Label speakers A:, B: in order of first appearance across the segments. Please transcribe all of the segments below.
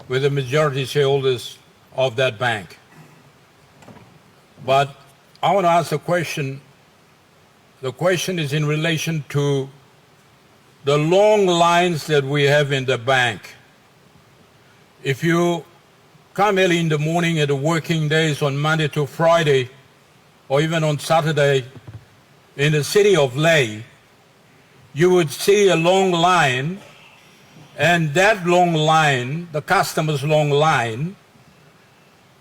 A: with the majority shareholders of that bank. But I want to ask a question. The question is in relation to the long lines that we have in the bank. If you come early in the morning at the working days on Monday to Friday, or even on Saturday, in the city of Lae, you would see a long line, and that long line, the customer's long line,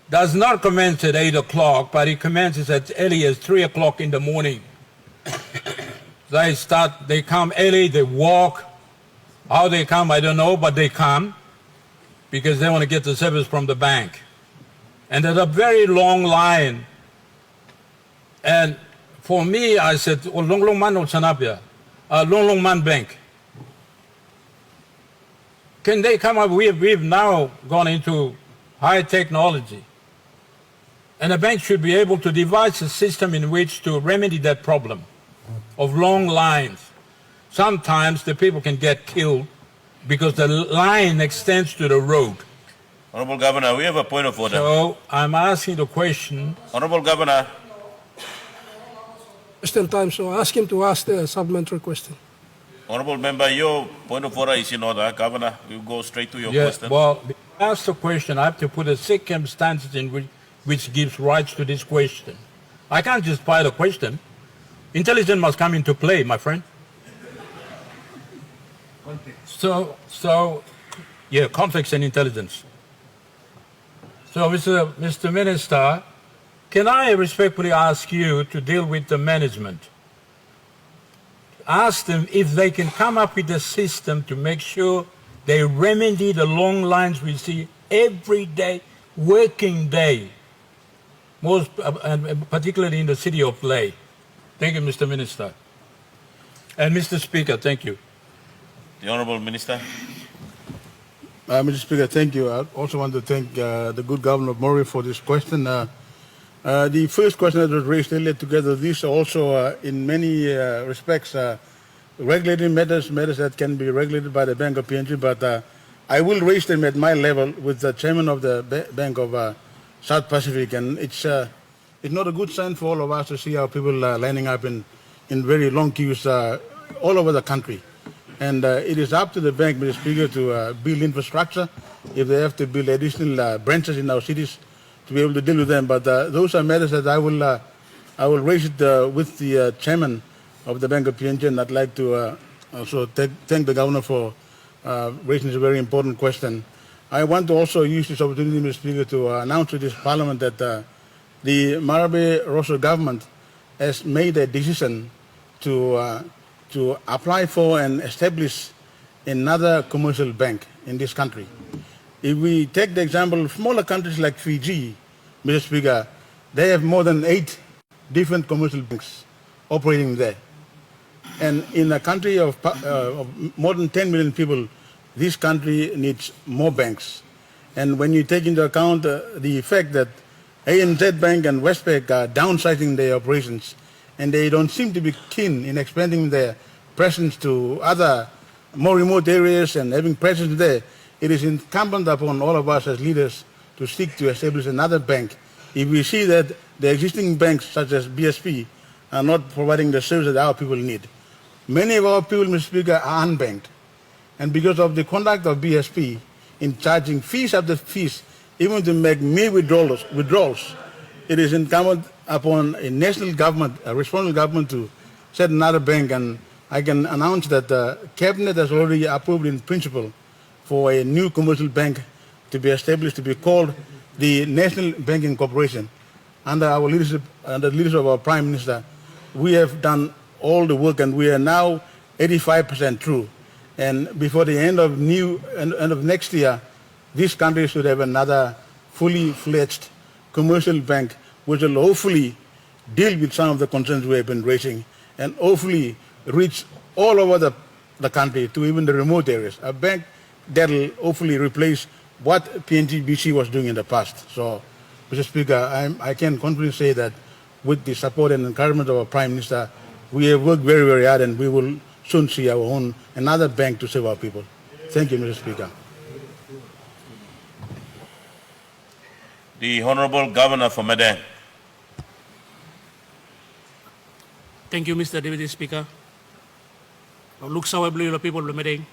A: does not commence at 8 o'clock, but it commences as early as 3 o'clock in the morning. They come early, they walk. How they come, I don't know, but they come because they want to get the service from the bank. And there's a very long line. And for me, I said, oh, long man Chanapia, long man bank. Can they come up? We've now gone into high technology. And the bank should be able to devise a system in which to remedy that problem of long lines. Sometimes the people can get killed because the line extends to the road.
B: Honorable Governor, we have a point of order.
A: So I'm asking the question.
B: Honorable Governor.
C: Still time, so ask him to ask the supplementary question.
B: Honorable Member, your point of order is in order. Governor, we'll go straight to your question.
A: Well, ask the question. I have to put the circumstances in which gives rights to this question. I can't just file a question. Intelligence must come into play, my friend. Context and intelligence. So, Mr. Minister, can I respectfully ask you to deal with the management? Ask them if they can come up with a system to make sure they remedy the long lines we see every day, working day, particularly in the city of Lae. Thank you, Mr. Minister. And Mr. Speaker, thank you.
B: The Honorable Minister.
D: Mr. Speaker, thank you. I also want to thank the good Governor of Morobe for this question. The first question that was raised earlier together, these are also in many respects regulating matters that can be regulated by the Bank of PNG, but I will raise them at my level with the chairman of the Bank of South Pacific, and it's not a good sign for all of us to see our people lining up in very long queues all over the country. And it is up to the bank, Mr. Speaker, to build infrastructure if they have to build additional branches in our cities to be able to deal with them. But those are matters that I will raise it with the chairman of the Bank of PNG, and I'd like to also thank the governor for raising this very important question. I want to also use this opportunity, Mr. Speaker, to announce to this Parliament that the Morobe Rosso government has made a decision to apply for and establish another commercial bank in this country. If we take the example of smaller countries like Fiji, Mr. Speaker, they have more than 8 different commercial banks operating there. And in a country of more than 10 million people, this country needs more banks. And when you take into account the fact that ANZ Bank and Westpac are downsizing their operations, and they don't seem to be keen in expanding their presence to other more remote areas and having presence there, it is incumbent upon all of us as leaders to seek to establish another bank if we see that the existing banks such as BSP are not providing the service that our people need. Many of our people, Mr. Speaker, are unbanked. And because of the conduct of BSP in charging fees after fees, even to make mere withdrawals, it is incumbent upon a national government, a responsible government, to set another bank. And I can announce that the Cabinet has already approved in principle for a new commercial bank to be established, to be called the National Banking Corporation. Under our leadership, under the leadership of our Prime Minister, we have done all the work, and we are now 85% through. And before the end of next year, this country should have another fully fledged commercial bank, which will hopefully deal with some of the concerns we have been raising, and hopefully reach all over the country to even the remote areas. A bank that will hopefully replace what PNG-BC was doing in the past. So, Mr. Speaker, I can confidently say that with the support and encouragement of our Prime Minister, we have worked very, very hard, and we will soon see our own another bank to serve our people. Thank you, Mr. Speaker.
B: The Honorable Governor for Medang.
E: Thank you, Mr. Deputy Speaker. Look sao blue the people of Medang.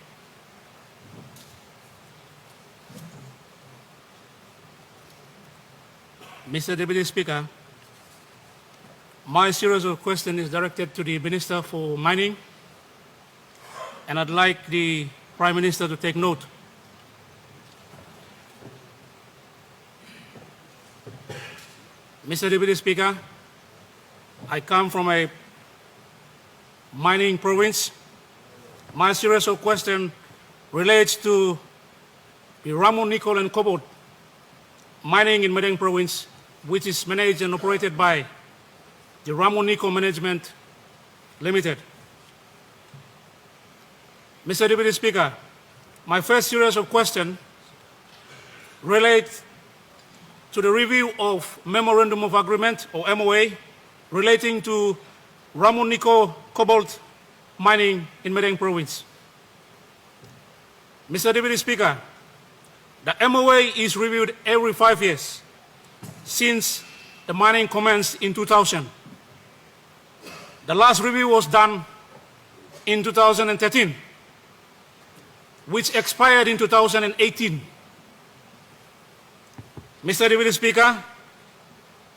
E: Mr. Deputy Speaker, my series of questions is directed to the Minister for Mining, and I'd like the Prime Minister to take note. Mr. Deputy Speaker, I come from a mining province. My series of questions relates to the Ramon nickel and cobalt mining in Medang province, which is managed and operated by the Ramon Nickel Management Limited. Mr. Deputy Speaker, my first series of questions relates to the review of Memorandum of Agreement, or MOA, relating to Ramon nickel cobalt mining in Medang province. Mr. Deputy Speaker, the MOA is reviewed every 5 years since the mining commenced in 2000. The last review was done in 2013, which expired in 2018. Mr. Deputy Speaker,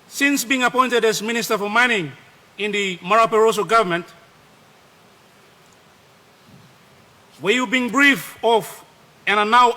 E: since being appointed as Minister for Mining in the Morobe government, were you being briefed of and are now